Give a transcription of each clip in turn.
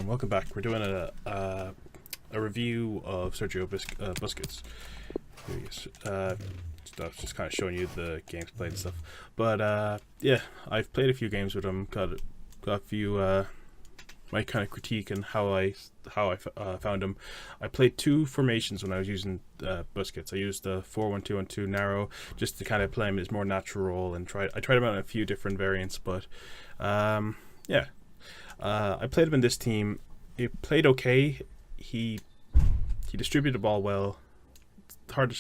everyone, welcome back. We're doing a review of Sergio Busquets. Stuff, just kind of showing you the games played and stuff. But yeah, I've played a few games with him. Got a few my kind of critique and how I found him. I played two formations when I was using Busquets. I used the 4-1-2-1-2 narrow just to kind of play him his more natural role, and I tried him out in a few different variants. But yeah. I played him in this team. He played okay. He distributed the ball well. It's hard to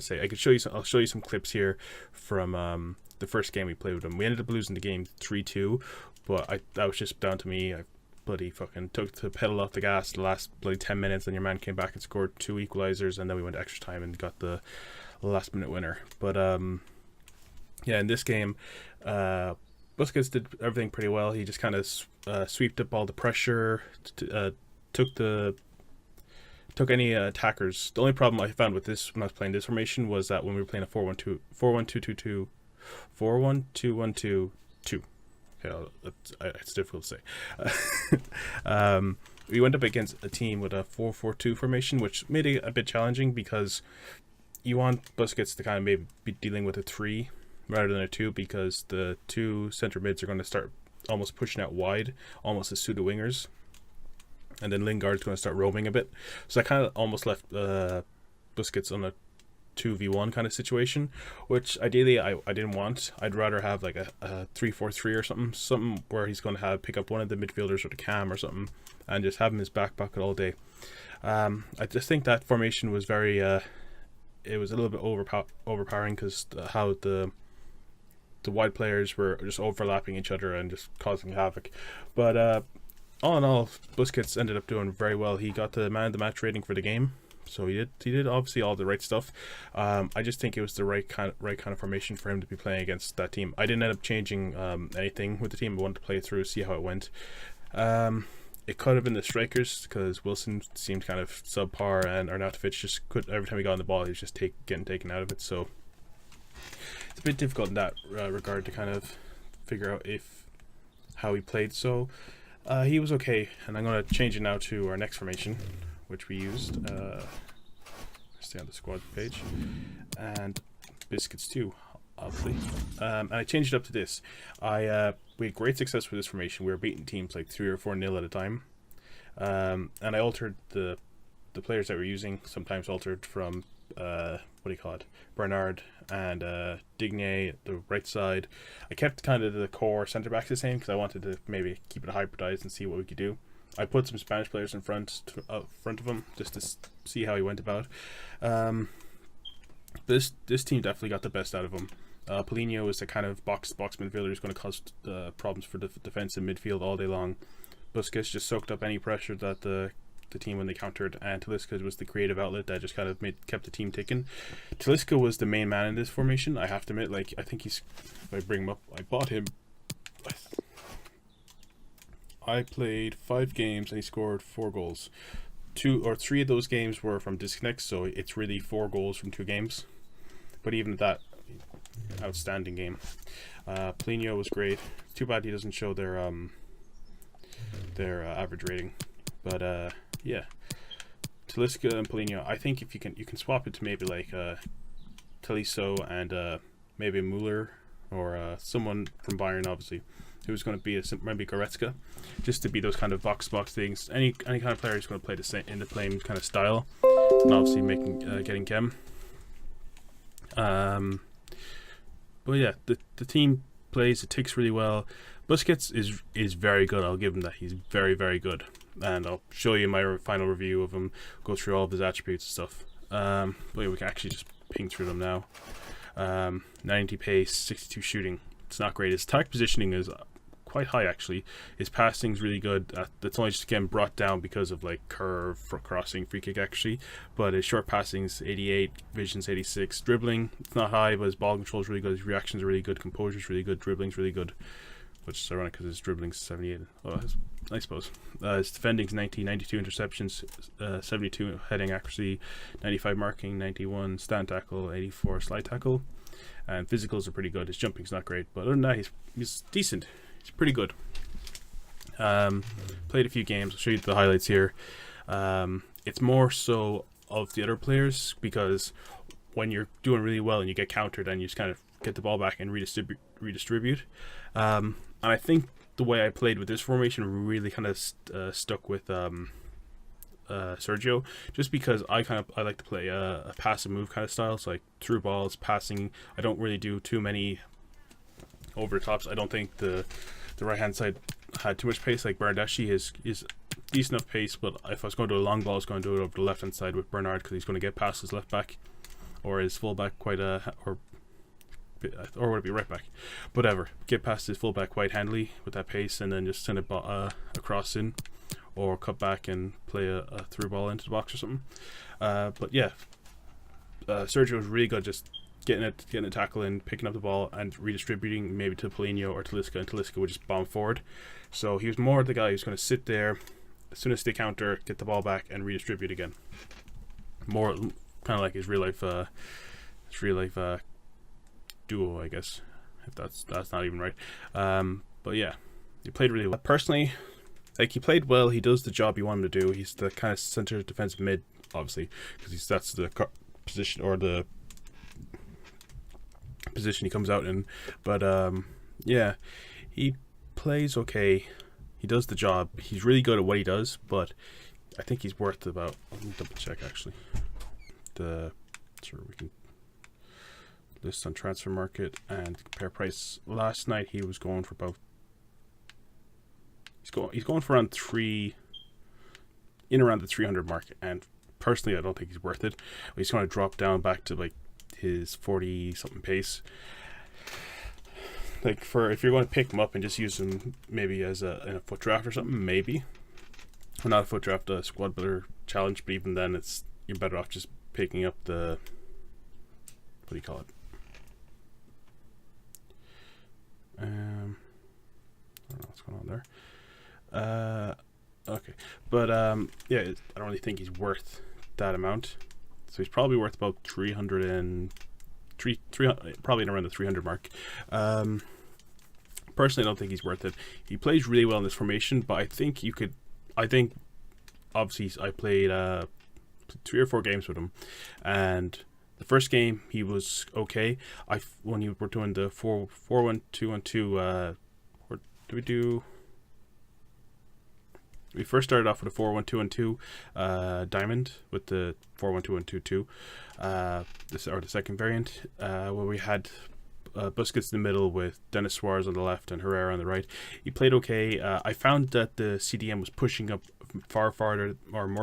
say. I could show you. I'll show you some clips here from the first game we played with him. We ended up losing the game 3-2, but that was just down to me. I bloody fucking took the pedal off the gas the last bloody 10 minutes, and your man came back and scored two equalizers, and then we went to extra time and got the last minute winner. But yeah, in this game, Busquets did everything pretty well. He just kind of sweeped up all the pressure, took any attackers. The only problem I found with this when I was playing this formation was that when we were playing a 4-1-2-1-2. Okay, it's difficult to say. We went up against a team with a 4-4-2 formation, which made it a bit challenging because you want Busquets to kind of maybe be dealing with a 3 rather than a 2, because the two center mids are going to start almost pushing out wide, almost as pseudo wingers, and then Lingard's going to start roaming a bit. So I kind of almost left Busquets on a 2v1 kind of situation, which ideally I didn't want. I'd rather have like a 3-4-3 or something where he's going to pick up one of the midfielders or the cam or something and just have him in his back pocket all day. I just think that formation was very it was a little bit overpowering because how the wide players were just overlapping each other and just causing havoc. But all in all, Busquets ended up doing very well. He got the man of the match rating for the game, so he did obviously all the right stuff. I just think it was the right kind of formation for him to be playing against that team. I didn't end up changing anything with the team. I wanted to play it through, see how it went. It could have been the strikers because Wilson seemed kind of subpar, and Arnautovic just could, every time he got on the ball, he was just getting taken out of it. So it's a bit difficult in that regard to kind of figure out how he played. So he was okay, and I'm going to change it now to our next formation, which we used. Stay on the squad page, and Busquets too, obviously. And I changed it up to this. We had great success with this formation. We were beating teams like 3 or 4-0 at a time, and I altered the players that we're using. Sometimes altered from Bernard and Digne, the right side. I kept kind of the core centre backs the same because I wanted to maybe keep it hybridized and see what we could do. I put some Spanish players in front of him just to see how he went about. This team definitely got the best out of him. Paulinho is the kind of box midfielder who's going to cause problems for the defense and midfield all day long. Busquets just soaked up any pressure that the team when they countered, and Talisca was the creative outlet that just kind of kept the team ticking. Talisca was the main man in this formation, I have to admit. Like, I think if I bring him up, I bought him. I played 5 games and he scored 4 goals. 2 or 3 of those games were from disconnects, so it's really 4 goals from 2 games. But even at that, outstanding game. Paulinho was great. It's too bad he doesn't show their average rating. But yeah, Talisca and Paulinho. I think if you can swap it to maybe like Taliso and maybe Muller or someone from Bayern, obviously, who's going to be maybe Goretzka, just to be those kind of box things. Any kind of player who's going to play the same in the same kind of style, and obviously getting Kem. But yeah, the team plays, it ticks really well. Busquets is very good. I'll give him that. He's very, very good, and I'll show you my final review of him, go through all of his attributes and stuff. But yeah, we can actually just ping through them now. 90 pace, 62 shooting. It's not great. His attack positioning is quite high, actually. His passing's really good. That's only just again brought down because of like curve for crossing, free kick actually. But his short passing's 88, vision's 86. Dribbling, it's not high, but his ball control's really good. His reactions are really good. Composure's really good. Dribbling's really good, which is ironic because his dribbling's 78. Oh, I suppose. His defending's 90, 92 interceptions, 72 heading accuracy, 95 marking, 91 stand tackle, 84 slide tackle. And physicals are pretty good. His jumping's not great, but other than that, he's decent. He's pretty good. Played a few games. I'll show you the highlights here. It's more so of the other players, because when you're doing really well and you get countered and you just kind of get the ball back and redistribute. And I think the way I played with this formation really kind of stuck with Sergio, just because I like to play a passive move kind of style, so like through balls, passing. I don't really do too many over the tops. I don't think the right hand side had too much pace. Like Bernardeschi is decent enough pace, but if I was going to do a long ball, I was going to do it over the left hand side with Bernard, because he's going to get past his left back or his full back quite or would it be right back? Whatever. Get past his full back quite handily with that pace, and then just send it across in, or cut back and play a through ball into the box or something. But yeah, Sergio was really good just getting a tackle in, picking up the ball and redistributing maybe to Paulinho or Talisca, and Talisca would just bomb forward. So he was more the guy who's going to sit there as soon as they counter, get the ball back and redistribute again. More kind of like his real life duo, I guess, if that's not even right. But yeah, he played really well. Personally, like, he played well. He does the job you want him to do. He's the kind of center defensive mid, obviously, because that's the position, or the position he comes out in. But yeah, he plays okay. He does the job. He's really good at what he does, but I think he's worth about, let me double check actually, so we can list on transfer market and compare price. Last night he was going for about, he's going for around around the 300 mark, and personally I don't think he's worth it. He's going to drop down back to like his 40 something pace. Like, for if you're going to pick him up and just use him maybe as in a FUT draft or something, maybe, or not a FUT draft, a squad builder challenge, but even then you're better off just picking up the, what do you call it, I don't know what's going on there. Okay, but yeah, I don't really think he's worth that amount. So he's probably worth about 300, probably around the 300 mark. Personally, I don't think he's worth it. He plays really well in this formation, but I think obviously I played 3 or 4 games with him, and the first game he was okay. When you were doing the 4-1-2-1-2, or do we do? We first started off with a 4-1-2-1-2 diamond with the 4-1-2-1-2-2, the second variant, where we had Busquets in the middle with Denis Suarez on the left and Herrera on the right. He played okay. I found that the CDM was pushing up more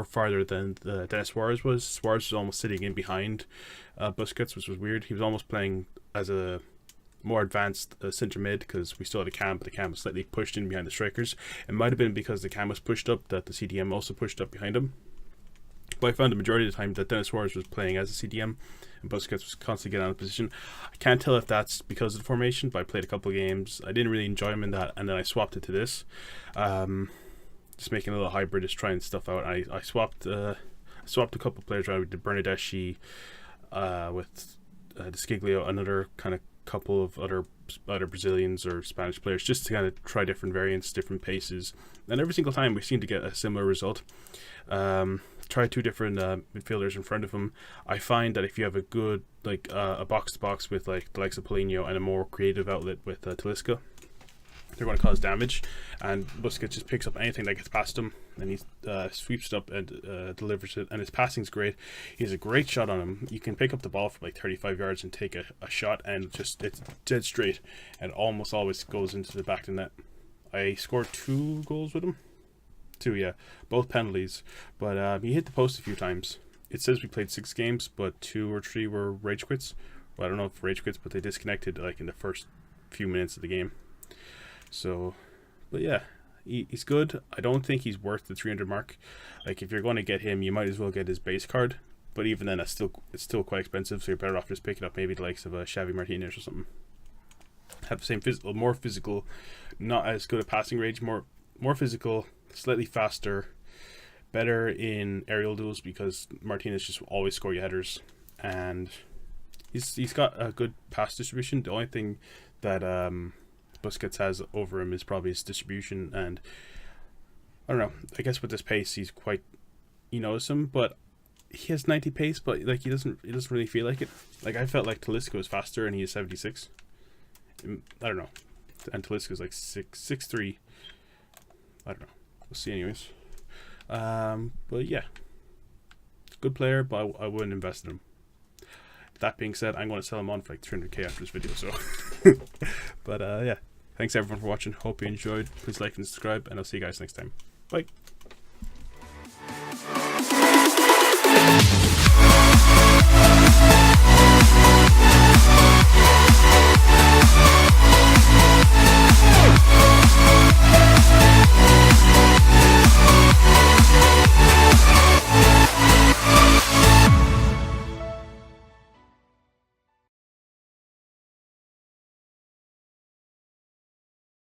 farther than Denis Suarez was. Suarez was almost sitting in behind Busquets, which was weird. He was almost playing as a more advanced centre mid, because we still had a cam, but the cam was slightly pushed in behind the strikers. It might have been because the cam was pushed up that the CDM also pushed up behind him. But I found the majority of the time that Denis Suarez was playing as a CDM and Busquets was constantly getting out of position. I can't tell if that's because of the formation, but I played a couple of games. I didn't really enjoy him in that, and then I swapped it to this. Just making a little hybrid, just trying stuff out. I swapped a couple of players around. We did Bernardeschi with Desciglio, another kind of couple of other Brazilians or Spanish players, just to kind of try different variants, different paces, and every single time we seem to get a similar result. Try 2 different midfielders in front of him. I find that if you have a good, like, a box to box with like the likes of Paulinho and a more creative outlet with Talisca, they're going to cause damage, and Busquets just picks up anything that gets past him, and he sweeps it up and delivers it, and his passing's great. He has a great shot on him. You can pick up the ball from like 35 yards and take a shot, and just, it's dead straight, and almost always goes into the back of the net. I scored 2 goals with him. 2, yeah, both penalties, but he hit the post a few times. It says we played 6 games, but 2 or 3 were rage quits. Well, I don't know if rage quits, but they disconnected like in the first few minutes of the game. So, but yeah, he's good. I don't think he's worth the 300 mark. Like, if you're going to get him, you might as well get his base card. But even then, it's still quite expensive. So you're better off just picking up maybe the likes of Xavi Martinez or something. Have the same more physical, not as good at passing range, more physical, slightly faster, better in aerial duels, because Martinez just always score you headers, and he's got a good pass distribution. The only thing that Busquets has over him is probably his distribution, and I don't know. I guess with this pace, you notice him, but he has 90 pace, but like he doesn't really feel like it. Like I felt like Talisca was faster, and he is 76. I don't know. And Talisca's like 6'3". I don't know. We'll see anyways. But yeah, good player, but I wouldn't invest in him. That being said, I'm going to sell him on for like 300k after this video. So, but yeah, thanks everyone for watching. Hope you enjoyed. Please like and subscribe, and I'll see you guys next time. Bye.